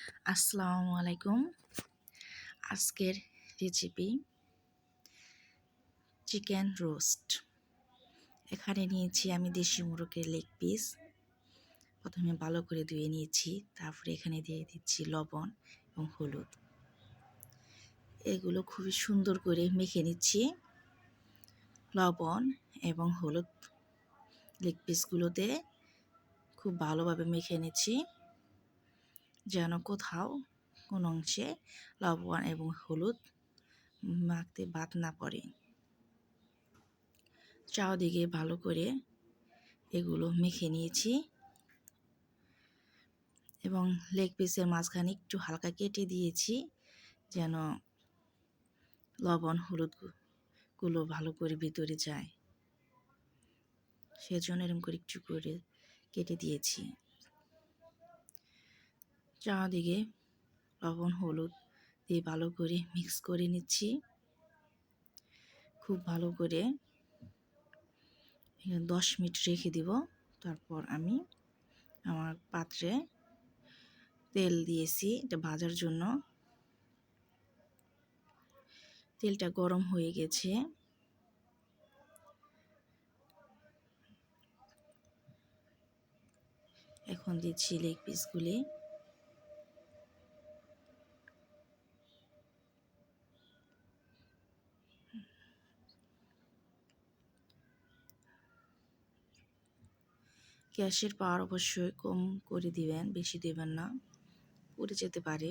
আসসালামু আলাইকুম। আজকের রেসিপি চিকেন রোস্ট। এখানে নিয়েছি আমি দেশি মুরগির লেগ পিস। প্রথমে ভালো করে ধুয়ে নিয়েছি, তারপরে এখানে দিয়ে দিচ্ছি লবণ এবং হলুদ। এগুলো খুবই সুন্দর করে মেখে নিচ্ছি। লবণ এবং হলুদ লেগ পিসগুলোতে খুব ভালোভাবে মেখে নিচ্ছি, যেন কোথাও কোনো অংশে লবণ এবং হলুদ মাখতে বাদ না পড়ে। চারদিকে ভালো করে এগুলো মেখে নিয়েছি এবং লেগ পিসের মাঝখানে একটু হালকা কেটে দিয়েছি, যেন লবণ হলুদগুলো ভালো করে ভিতরে যায়। সেজন্য এরকম করে একটু করে কেটে দিয়েছি। চারদিকে লবণ হলুদ দিয়ে ভালো করে মিক্স করে নিচ্ছি। খুব ভালো করে 10 মিনিট রেখে দিব। তারপর আমি আমার পাত্রে তেল দিয়েছি এটা ভাজার জন্য। তেলটা গরম হয়ে গেছে। এখন দিচ্ছি লেগ পিসগুলি। গ্যাসের পাওয়ার অবশ্যই কম করে দিবেন, বেশি দেবেন না, পুড়ে যেতে পারে।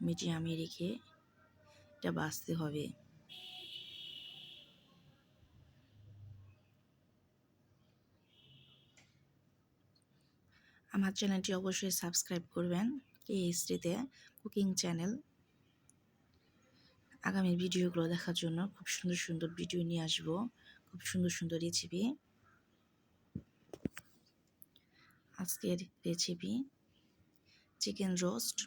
মিডিয়ামে রেখে এটা ভাজতে হবে। আমার চ্যানেলটি অবশ্যই সাবস্ক্রাইব করবেন, KSDতে কুকিং চ্যানেল। আগামী ভিডিওগুলো দেখার জন্য খুব সুন্দর সুন্দর ভিডিও নিয়ে আসবো, খুব সুন্দর সুন্দর রেসিপি। আজকের রেসিপি চিকেন রোস্ট।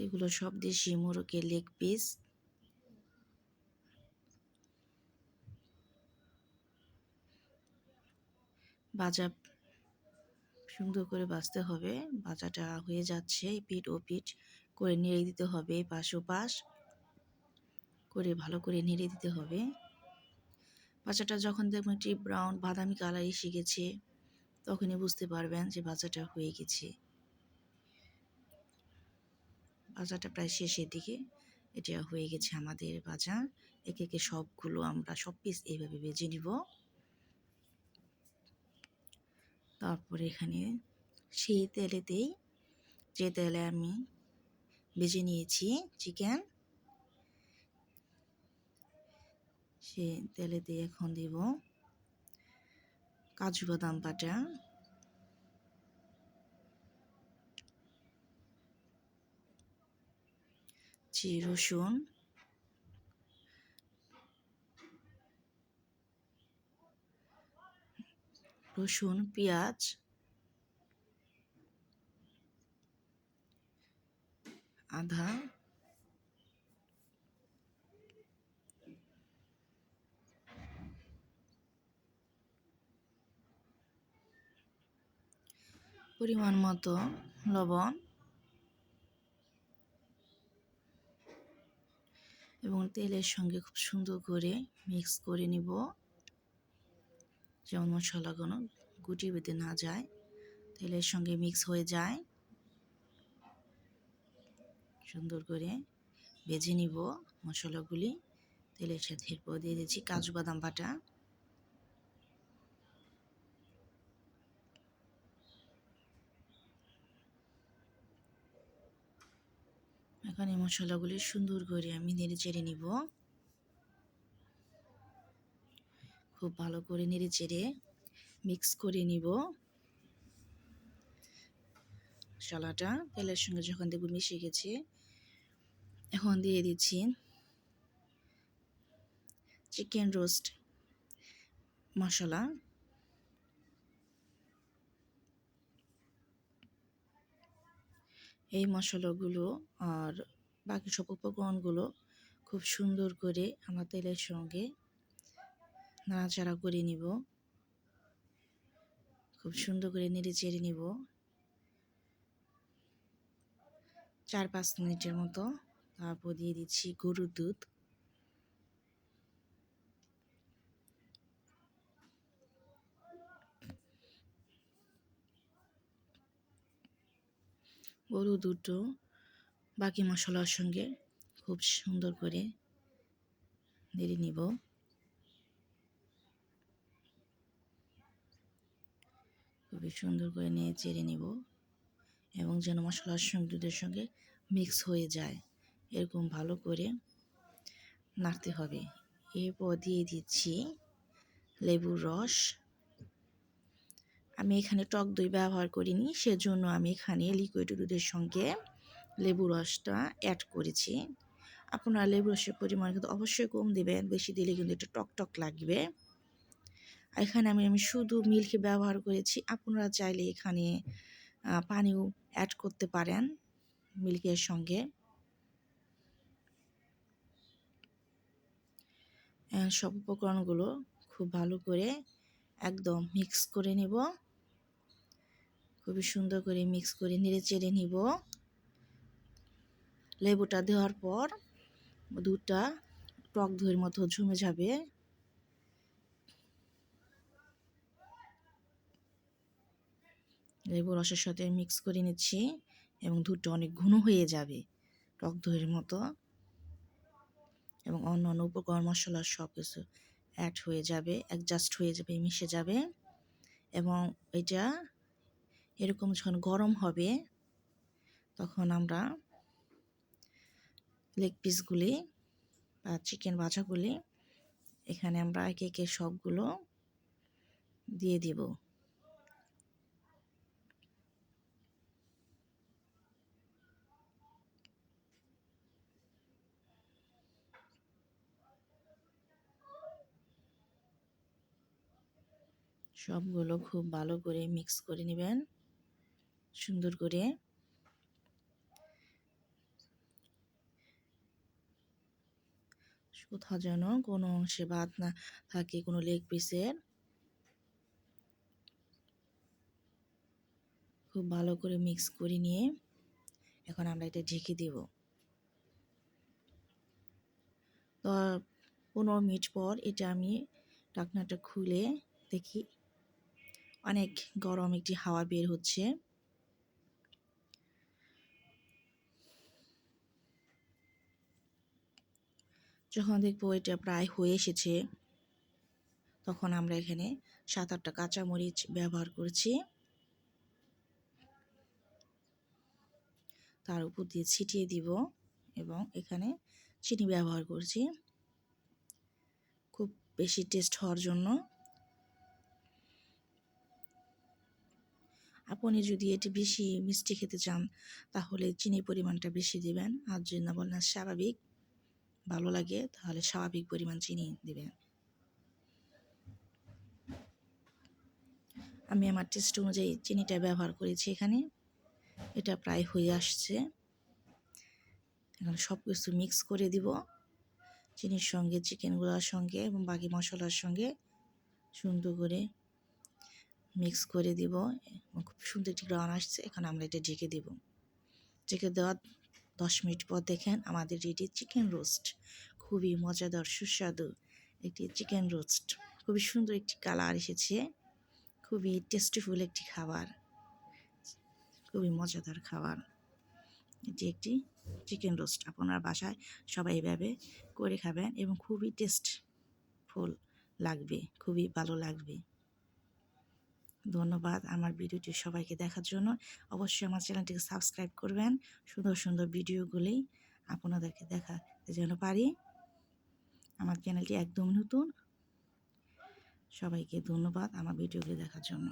এগুলো সব দেশি মুরগির লেগ পিস। ভাজা সুন্দর করে ভাজতে হবে। ভাজাটা হয়ে যাচ্ছে, পিঠ ও পিঠ করে নেড়ে দিতে হবে, পাশ ও পাশ করে ভালো করে নেড়ে দিতে হবে। ভাজাটা যখন দেখবেন একটি ব্রাউন বাদামি কালার এসে গেছে, তখনই বুঝতে পারবেন যে ভাজাটা হয়ে গেছে। ভাজাটা প্রায় শেষের দিকে। এটা হয়ে গেছে আমাদের ভাজা। একে একে সবগুলো আমরা সব পিস এইভাবে ভেজে নিব। তারপরে এখানে সেই তেলেতেই, যে তেলে আমি ভেজে নিয়েছি চিকেন, সেই তেলেতে এখন দেব কাজু বাদাম বাটা, রসুন, পেঁয়াজ, আদা, পরিমাণ মতো লবণ এবং তেলের সঙ্গে খুব সুন্দর করে মিক্স করে নিব, যেমন মশলাগুলো গুটি বেঁধে না যায়, তেলের সঙ্গে মিক্স হয়ে যায়। সুন্দর করে ভেজে নিব মশলাগুলি তেলের সাথে। এরপর দিয়ে দিচ্ছি কাজু বাদাম বাটা। এখন এই মশলাগুলি সুন্দর করে আমি নেড়ে চেড়ে নিব। খুব ভালো করে নেড়ে চেড়ে মিক্স করে নিব। মশলাটা তেলের সঙ্গে যখন দেখব মিশে গেছে, এখন দিয়ে দিচ্ছি চিকেন রোস্ট মশলা। এই মশলাগুলো আর বাকি সব উপকরণগুলো খুব সুন্দর করে আমরা তেলের সঙ্গে নাড়াচাড়া করে নিব। খুব সুন্দর করে নেড়ে চেড়ে নিব 4-5 মিনিটের মতো। তারপর দিয়ে দিচ্ছি গরুর দুধ। গরুর দুধও বাকি মশলার সঙ্গে খুব সুন্দর করে নেড়ে নিব। খুবই সুন্দর করে নিয়ে চেড়ে নিব এবং যেন মশলার সঙ্গে দুধের সঙ্গে মিক্স হয়ে যায় এরকম ভালো করে নাড়তে হবে। এরপর দিয়ে দিচ্ছি লেবুর রস। আমি এখানে টক দই ব্যবহার করিনি, সেজন্য আমি এখানে লিকুইড দুধের সঙ্গে লেবু রসটা অ্যাড করেছি। আপনারা লেবু রসের পরিমাণ কিন্তু অবশ্যই কম দেবেন, বেশি দিলে কিন্তু একটু টক টক লাগবে। এখানে আমি শুধু মিল্ক ব্যবহার করেছি। আপনারা চাইলে এখানে পানিও অ্যাড করতে পারেন মিল্কের সঙ্গে। সব উপকরণগুলো খুব ভালো করে একদম মিক্স করে নেব। খুবই সুন্দর করে মিক্স করে নেড়ে চেড়ে নিব। লেবুটা দেওয়ার পর দুধটা টক দইয়ের মতো জমে যাবে। লেবু রসের সাথে মিক্স করে নিচ্ছি এবং দুধটা অনেক ঘন হয়ে যাবে টক দইয়ের মতো, এবং অন্যান্য উপকরণ মশলা সব কিছু অ্যাড হয়ে যাবে, অ্যাডজাস্ট হয়ে যাবে, মিশে যাবে। এবং এটা এরকম যখন গরম হবে তখন আমরা লেগ পিসগুলি বা চিকেন ভাজাগুলি এখানে আমরা একে একে সবগুলো দিয়ে দিব। সবগুলো খুব ভালো করে মিক্স করে নেবেন সুন্দর করে। কোথাও যেন কোনো অংশে বাদ না থাকে কোনো লেগ পিসের। খুব ভালো করে মিক্স করে নিয়ে এখন আমরা এটা ঢেকে দেব। তো 15 মিনিট পর এটা আমি ঢাকনাটা খুলে দেখি অনেক গরম একটি হাওয়া বের হচ্ছে। যখন দেখবো এটা প্রায় হয়ে এসেছে তখন আমরা এখানে 7-8টা কাঁচামরিচ ব্যবহার করছি, তার উপর দিয়ে ছিটিয়ে দিব এবং এখানে চিনি ব্যবহার করছি খুব বেশি টেস্ট হওয়ার জন্য। আপনি যদি এটি বেশি মিষ্টি খেতে চান তাহলে চিনির পরিমাণটা বেশি দিবেন, আর যদি না বলেন স্বাভাবিক ভালো লাগে তাহলে স্বাভাবিক পরিমাণ চিনি দিবেন। আমি আমার টেস্ট অনুযায়ী চিনিটা ব্যবহার করেছি এখানে। এটা প্রায় হয়ে আসছে। এখন সব কিছু মিক্স করে দিব চিনির সঙ্গে, চিকেনগুলোর সঙ্গে এবং বাকি মশলার সঙ্গে সুন্দর করে মিক্স করে দিব। খুব সুন্দর একটি গ্রান আসছে। এখন আমরা এটা ঢেকে দেব। ঢেকে দেওয়ার 10 মিনিট পর দেখেন আমাদের রেডি চিকেন রোস্ট। খুবই মজাদার সুস্বাদু একটি চিকেন রোস্ট। খুবই সুন্দর একটি কালার এসেছে, খুবই টেস্টিফুল একটি খাবার, খুবই মজাদার খাবার। এটি একটি চিকেন রোস্ট। আপনার বাসায় সবাই এভাবে করে খাবেন এবং খুবই টেস্টফুল লাগবে, খুবই ভালো লাগবে। ধন্যবাদ আমার ভিডিওটি সবাইকে দেখার জন্য। অবশ্যই আমার চ্যানেলটিকে সাবস্ক্রাইব করবেন, সুন্দর সুন্দর ভিডিওগুলি আপনাদেরকে দেখাতে যেন পারি। আমার চ্যানেলটি একদম নতুন। সবাইকে ধন্যবাদ আমার ভিডিওগুলি দেখার জন্য।